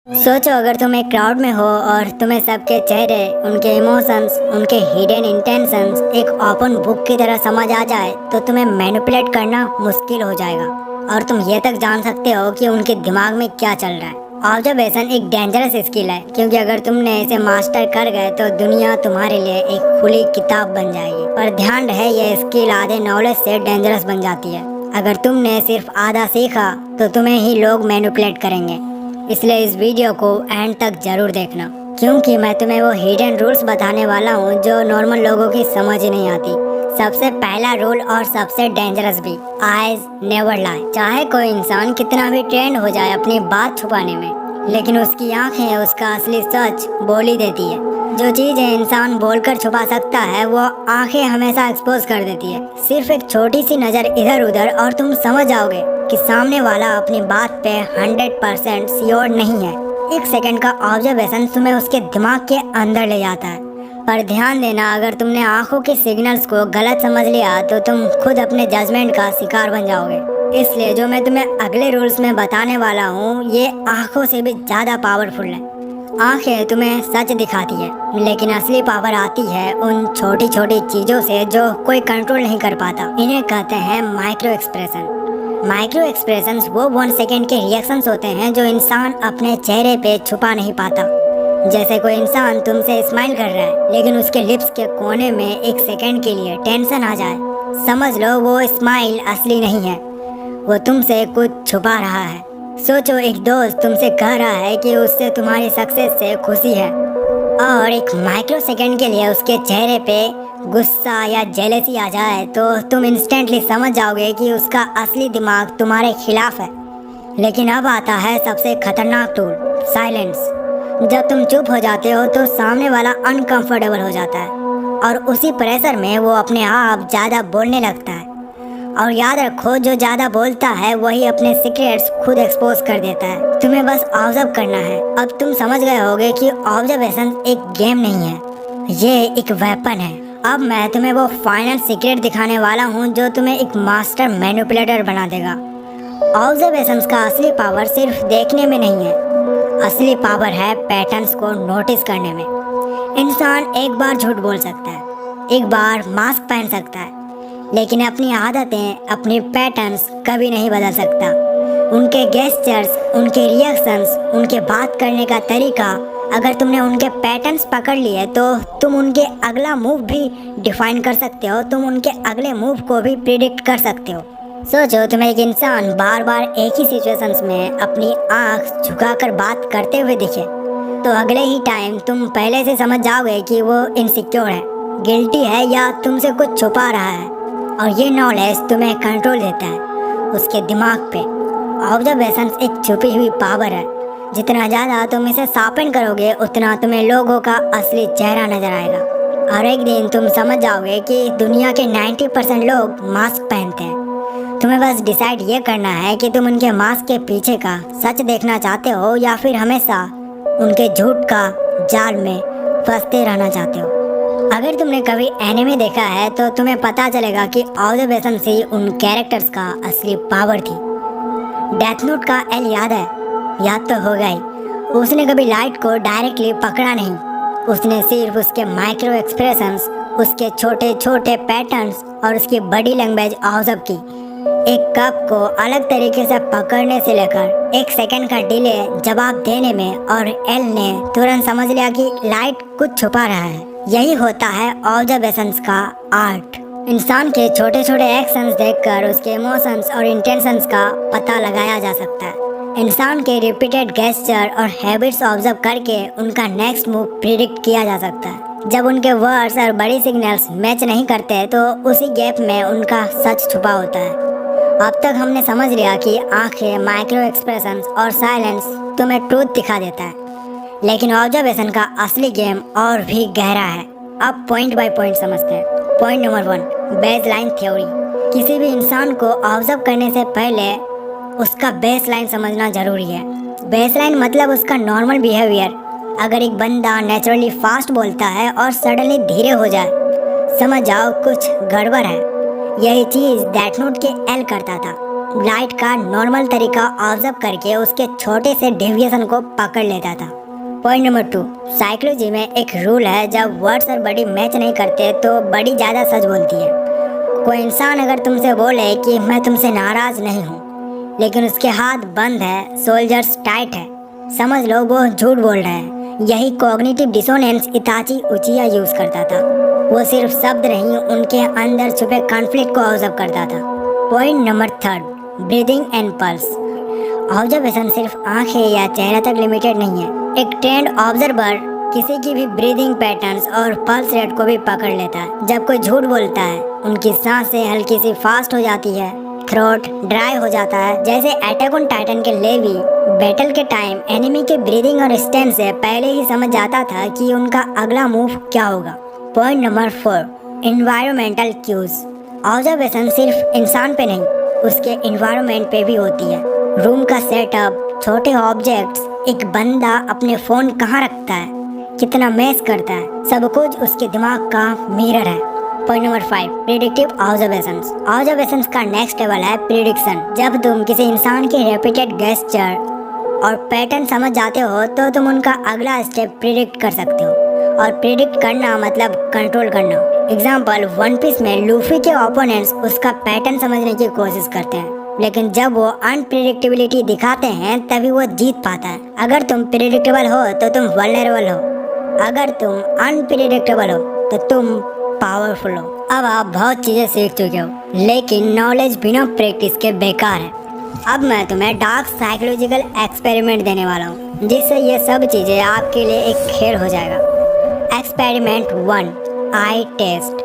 सोचो अगर तुम एक क्राउड में हो और तुम्हें सबके चेहरे, उनके इमोशंस, उनके हिडन इंटेंशंस एक ओपन बुक की तरह समझ आ जाए तो तुम्हें मैनिपुलेट करना मुश्किल हो जाएगा और तुम ये तक जान सकते हो कि उनके दिमाग में क्या चल रहा है। ऑब्जर्वेशन एक डेंजरस स्किल है क्योंकि अगर तुमने इसे मास्टर कर गए तो दुनिया तुम्हारे लिए एक खुली किताब बन जाएगी। पर ध्यान रहे ये स्किल आधे नॉलेज से डेंजरस बन जाती है। अगर तुमने सिर्फ आधा सीखा तो तुम्हें ही लोग मैनिपुलेट करेंगे। इसलिए इस वीडियो को एंड तक जरूर देखना क्योंकि मैं तुम्हें वो हिडन रूल्स बताने वाला हूँ जो नॉर्मल लोगों की समझ ही नहीं आती। सबसे पहला रूल और सबसे डेंजरस भी, आईज नेवर लाई। चाहे कोई इंसान कितना भी ट्रेंड हो जाए अपनी बात छुपाने में, लेकिन उसकी आंखें उसका असली सच बोल ही देती है। जो चीजें इंसान बोलकर छुपा सकता है वो आंखें हमेशा एक्सपोज कर देती है। सिर्फ एक छोटी सी नजर इधर उधर और तुम समझ जाओगे कि सामने वाला अपनी बात पे 100% श्योर नहीं है। एक सेकंड का ऑब्जर्वेशन तुम्हें उसके दिमाग के अंदर ले जाता है। पर ध्यान देना, अगर तुमने आंखों के सिग्नल्स को गलत समझ लिया तो तुम खुद अपने जजमेंट का शिकार बन जाओगे। इसलिए जो मैं तुम्हें अगले रूल्स में बताने वाला हूँ ये आंखों से भी ज्यादा पावरफुल है। आंखें तुम्हें सच दिखाती है लेकिन असली पावर आती है उन छोटी छोटी चीजों से जो कोई कंट्रोल नहीं कर पाता। इन्हें कहते हैं माइक्रो एक्सप्रेशन। माइक्रो एक्सप्रेशंस वो 1 सेकेंड के रिएक्शंस होते हैं जो इंसान अपने चेहरे पे छुपा नहीं पाता। जैसे कोई इंसान तुमसे स्माइल कर रहा है लेकिन उसके लिप्स के कोने में 1 सेकेंड के लिए टेंशन आ जाए, समझ लो वो स्माइल असली नहीं है, वो तुमसे कुछ छुपा रहा है। सोचो एक दोस्त तुमसे कह रहा है कि उससे तुम्हारी सक्सेस से खुशी है और एक माइक्रो सेकेंड के लिए उसके चेहरे पे गुस्सा या जेलसी आ जाए तो तुम इंस्टेंटली समझ जाओगे कि उसका असली दिमाग तुम्हारे खिलाफ है। लेकिन अब आता है सबसे खतरनाक टूल, साइलेंस। जब तुम चुप हो जाते हो तो सामने वाला अनकंफर्टेबल हो जाता है और उसी प्रेशर में वो अपने आप ज़्यादा बोलने लगता है। और याद रखो, जो ज़्यादा बोलता है वही अपने सीक्रेट्स खुद एक्सपोज कर देता है। तुम्हें बस ऑब्जर्व करना है। अब तुम समझ गए होगे कि ऑब्जर्वेशन एक गेम नहीं है, ये एक वेपन है। अब मैं तुम्हें वो फाइनल सीक्रेट दिखाने वाला हूँ जो तुम्हें एक मास्टर मैनिपुलेटर बना देगा। ऑब्जर्वेशंस का असली पावर सिर्फ देखने में नहीं है, असली पावर है पैटर्न्स को नोटिस करने में। इंसान एक बार झूठ बोल सकता है, एक बार मास्क पहन सकता है, लेकिन अपनी आदतें, अपने पैटर्न्स कभी नहीं बदल सकता। उनके गेस्चर्स, उनके रिएक्शंस, उनके बात करने का तरीका, अगर तुमने उनके पैटर्न्स पकड़ लिए तो तुम उनके अगला मूव भी डिफाइन कर सकते हो, तुम उनके अगले मूव को भी प्रिडिक्ट कर सकते हो। सोचो तुम्हें एक इंसान बार बार एक ही सिचुएशंस में अपनी आँख झुकाकर बात करते हुए दिखे तो अगले ही टाइम तुम पहले से समझ जाओगे कि वो इनसिक्योर है, गिल्टी है या तुमसे कुछ छुपा रहा है। और ये नॉलेज तुम्हें कंट्रोल देता है उसके दिमाग पे। ऑब्जर्वेशन एक छुपी हुई पावर है, जितना ज़्यादा तुम इसे शार्पन करोगे उतना तुम्हें लोगों का असली चेहरा नजर आएगा। और एक दिन तुम समझ जाओगे कि दुनिया के 90% लोग मास्क पहनते हैं। तुम्हें बस डिसाइड ये करना है कि तुम उनके मास्क के पीछे का सच देखना चाहते हो या फिर हमेशा उनके झूठ का जाल में फंसते रहना चाहते हो। अगर तुमने कभी एनिमे देखा है तो तुम्हें पता चलेगा कि ऑब्जर्वेशन से उन कैरेक्टर्स का असली पावर थी। डेथ नोट का एल याद है? याद तो होगा ही। उसने कभी लाइट को डायरेक्टली पकड़ा नहीं, उसने सिर्फ उसके माइक्रो एक्सप्रेशंस, उसके छोटे छोटे पैटर्न्स और उसकी बॉडी लैंग्वेज ऑब्जर्व की। एक कप को अलग तरीके से पकड़ने से लेकर 1 सेकंड का डिले जवाब देने में, और एल ने तुरंत समझ लिया कि लाइट कुछ छुपा रहा है। यही होता है ऑब्जर्वेशंस का आर्ट। इंसान के छोटे छोटे एक्शंस देखकर उसके इमोशंस और इंटेंशंस का पता लगाया जा सकता है। इंसान के रिपीटेड गेस्चर और हैबिट्स ऑब्जर्व करके उनका नेक्स्ट मूव प्रिडिक्ट किया जा सकता है। जब उनके वर्ड्स और बड़ी सिग्नल्स मैच नहीं करते तो उसी गैप में उनका सच छुपा होता है। अब तक हमने समझ लिया कि आंखें, माइक्रो एक्सप्रेशंस और साइलेंस तुम्हें ट्रूथ दिखा देता है, लेकिन ऑब्जर्वेशन का असली गेम और भी गहरा है। अब पॉइंट बाय पॉइंट समझते हैं। Point number 1, baseline theory. किसी भी इंसान को ऑब्जर्व करने से पहले उसका बेसलाइन समझना जरूरी है। बेसलाइन मतलब उसका नॉर्मल बिहेवियर। अगर एक बंदा नेचुरली फास्ट बोलता है और सडनली धीरे हो जाए, समझ जाओ कुछ गड़बड़ है। यही चीज़ डेथ नोट के एल करता था। लाइट का नॉर्मल तरीका ऑब्जर्व करके उसके छोटे से डेविएशन को पकड़ लेता था। पॉइंट नंबर 2, साइकोलॉजी में एक रूल है, जब वर्ड्स और बॉडी मैच नहीं करते तो बॉडी ज़्यादा सच बोलती है। कोई इंसान अगर तुमसे बोले कि मैं तुमसे नाराज़ नहीं हूँ, लेकिन उसके हाथ बंद है, शोल्डर्स टाइट है, समझ लो वो झूठ बोल रहा है। यही कॉग्निटिव डिसोनेंस इताची उचिया यूज़ करता था। वो सिर्फ शब्द नहीं, उनके अंदर छुपे कॉन्फ्लिक्ट को ऑब्जर्व करता था। Point number 3, breathing and pulse. Observation सिर्फ आंखें या चेहरा तक लिमिटेड नहीं है। एक ट्रेंड ऑब्जर्वर किसी की भी ब्रीदिंग पैटर्न्स और पल्स रेट को भी पकड़ लेता है। जब कोई झूठ बोलता है, उनकी सांसें हल्की सी फास्ट हो जाती है, थ्रोट ड्राई हो जाता है। जैसे अटैक ऑन टाइटन के लेवी बैटल के टाइम एनिमी के ब्रीदिंग और स्टैंड से पहले ही समझ जाता था कि उनका अगला मूव क्या होगा। Point number 4, environmental cues. Observation सिर्फ इंसान पे नहीं, उसके एनवायरनमेंट पे भी होती है। रूम का सेटअप, छोटे ऑब्जेक्ट्स, एक बंदा अपने फ़ोन कहाँ रखता है, कितना मैच करता है, सब कुछ उसके दिमाग का मिरर है। Point number 5, predictive observations. Observations का नेक्स्ट लेवल है प्रिडिक्शन। जब तुम किसी इंसान के रिपीटेड गेस्चर और पैटर्न समझ जाते हो तो तुम उनका अगला स्टेप प्रिडिक्ट कर सकते हो। और प्रिडिक्ट करना मतलब कंट्रोल करना। एग्जाम्पल, वन पीस में लूफी के ओपोनेंट्स उसका पैटर्न समझने की कोशिश करते हैं, लेकिन जब वो अनप्रिडिक्टेबिलिटी दिखाते हैं तभी वो जीत पाता है। अगर तुम प्रिडिक्टेबल हो तो तुम वल्नरेबल हो, अगर तुम अनप्रिडिक्टेबल हो तो तुम पावरफुल हो। अब आप बहुत चीज़ें सीख चुके हो, लेकिन नॉलेज बिना प्रैक्टिस के बेकार है। अब मैं तुम्हें डार्क साइकोलॉजिकल एक्सपेरिमेंट देने वाला हूँ, जिससे ये सब चीज़ें आपके लिए एक खेल हो जाएगा। एक्सपेरिमेंट 1, आई टेस्ट।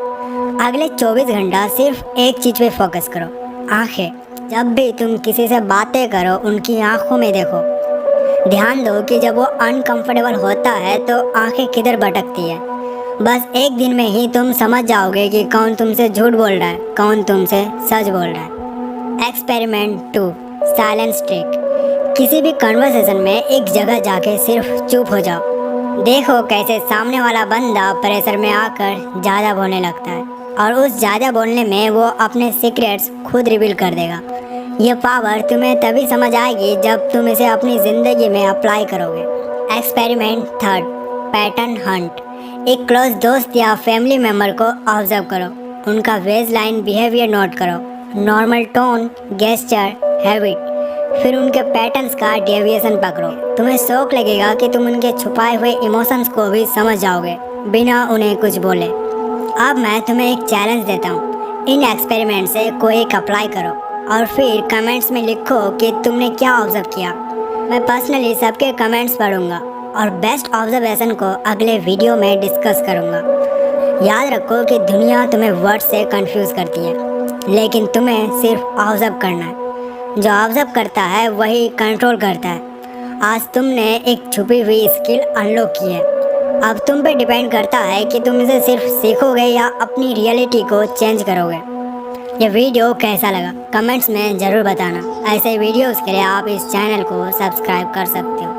अगले 24 घंटा सिर्फ एक चीज़ पे फोकस करो, आँखें। जब भी तुम किसी से बातें करो, उनकी आंखों में देखो। ध्यान दो कि जब वो अनकंफर्टेबल होता है तो आंखें किधर भटकती है। बस एक दिन में ही तुम समझ जाओगे कि कौन तुमसे झूठ बोल रहा है, कौन तुमसे सच बोल रहा है। Experiment 2, silence trick. किसी भी कन्वर्सेशन में एक जगह जाके सिर्फ चुप हो जाओ। देखो कैसे सामने वाला बंदा प्रेशर में आकर ज़्यादा बोलने लगता है, और उस ज़्यादा बोलने में वो अपने सीक्रेट्स खुद रिवील कर देगा। ये पावर तुम्हें तभी समझ आएगी जब तुम इसे अपनी ज़िंदगी में अप्लाई करोगे। Experiment 3, pattern Hunt. एक क्लोज दोस्त या फैमिली मेम्बर को ऑब्जर्व करो, उनका बेस लाइन बिहेवियर नोट करो, नॉर्मल टोन, गेस्चर, हैबिट, फिर उनके पैटर्न्स का डेविएशन पकड़ो। तुम्हें शौक लगेगा कि तुम उनके छुपाए हुए इमोशंस को भी समझ जाओगे बिना उन्हें कुछ बोले। अब मैं तुम्हें एक चैलेंज देता हूँ, इन एक्सपेरिमेंट से कोई एक अप्लाई करो और फिर कमेंट्स में लिखो कि तुमने क्या ऑब्जर्व किया। मैं पर्सनली सबके कमेंट्स पढ़ूंगा और बेस्ट ऑब्जर्वेशन को अगले वीडियो में डिस्कस करूंगा। याद रखो कि दुनिया तुम्हें वर्ड से कंफ्यूज करती है, लेकिन तुम्हें सिर्फ ऑब्जर्व करना है। जो ऑब्जर्व करता है वही कंट्रोल करता है। आज तुमने एक छुपी हुई स्किल अनलॉक की है। अब तुम पे डिपेंड करता है कि तुम इसे सिर्फ सीखोगे या अपनी रियलिटी को चेंज करोगे। ये वीडियो कैसा लगा कमेंट्स में ज़रूर बताना। ऐसे वीडियोस के लिए आप इस चैनल को सब्सक्राइब कर सकते हो।